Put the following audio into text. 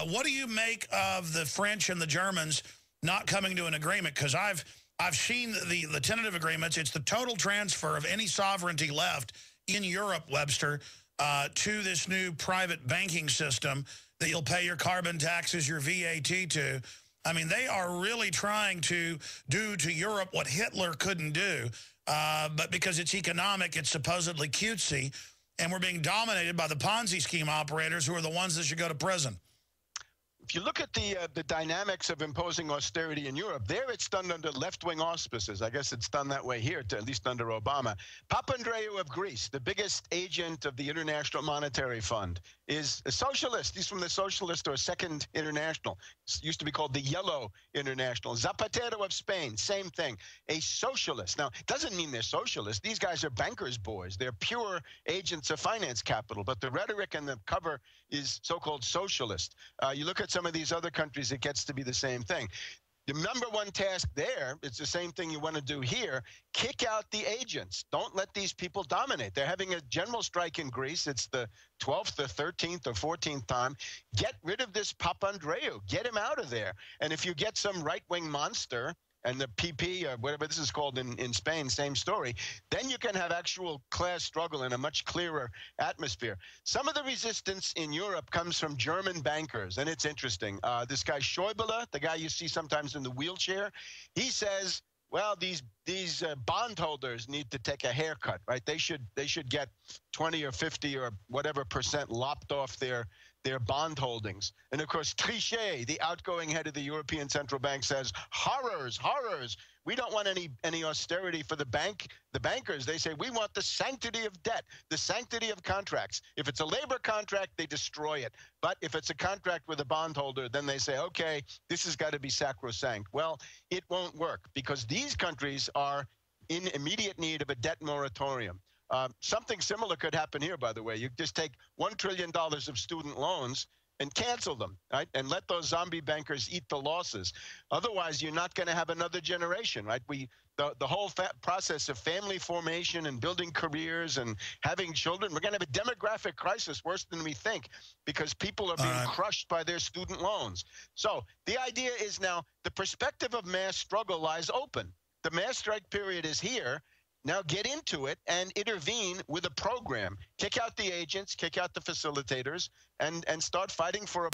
What do you make of the French and the Germans not coming to an agreement? Because I've seen the tentative agreements. It's the total transfer of any sovereignty left in Europe, Webster, to this new private banking system that you'll pay your carbon taxes, your VAT to. I mean, they are really trying to do to Europe what Hitler couldn't do. But because it's economic, it's supposedly cutesy. And we're being dominated by the Ponzi scheme operators who are the ones that should go to prison. If you look at the dynamics of imposing austerity in Europe, there it's done under left-wing auspices. I guess it's done that way here, at least under Obama. Papandreou of Greece, the biggest agent of the International Monetary Fund, is a socialist. He's from the Socialist or Second International. It used to be called the Yellow International. Zapatero of Spain, same thing, a socialist. Now, it doesn't mean they're socialists. These guys are bankers' boys. They're pure agents of finance capital, but the rhetoric and the cover is so-called socialist. You look at some of these other countries, it gets to be the same thing. The number one task there, it's the same thing you want to do here, kick out the agents. Don't let these people dominate. They're having a general strike in Greece. It's the 12th or 13th or 14th time. Get rid of this Papandreou. Get him out of there. And if you get some right-wing monster, and the PP, or whatever this is called in Spain, same story, then you can have actual class struggle in a much clearer atmosphere. Some of the resistance in Europe comes from German bankers, and it's interesting. This guy Schäuble, the guy you see sometimes in the wheelchair, he says, well, these bondholders need to take a haircut, right? They should get 20 or 50 or whatever % lopped off their bond holdings. And of course, Trichet, the outgoing head of the European Central Bank, says, horrors, horrors. We don't want any austerity for the bankers. They say, we want the sanctity of debt, the sanctity of contracts. If it's a labor contract, they destroy it. But if it's a contract with a bondholder, then they say, okay, this has got to be sacrosanct. Well, it won't work because these countries are in immediate need of a debt moratorium. Something similar could happen here, by the way. You just take $1 trillion of student loans and cancel them, right? And let those zombie bankers eat the losses. Otherwise, you're not going to have another generation, right? The whole process of family formation and building careers and having children, we're going to have a demographic crisis worse than we think because people are being crushed by their student loans. So the idea is now the perspective of mass struggle lies open. The mass strike period is here. Now get into it and intervene with a program. Kick out the agents, kick out the facilitators, and start fighting for a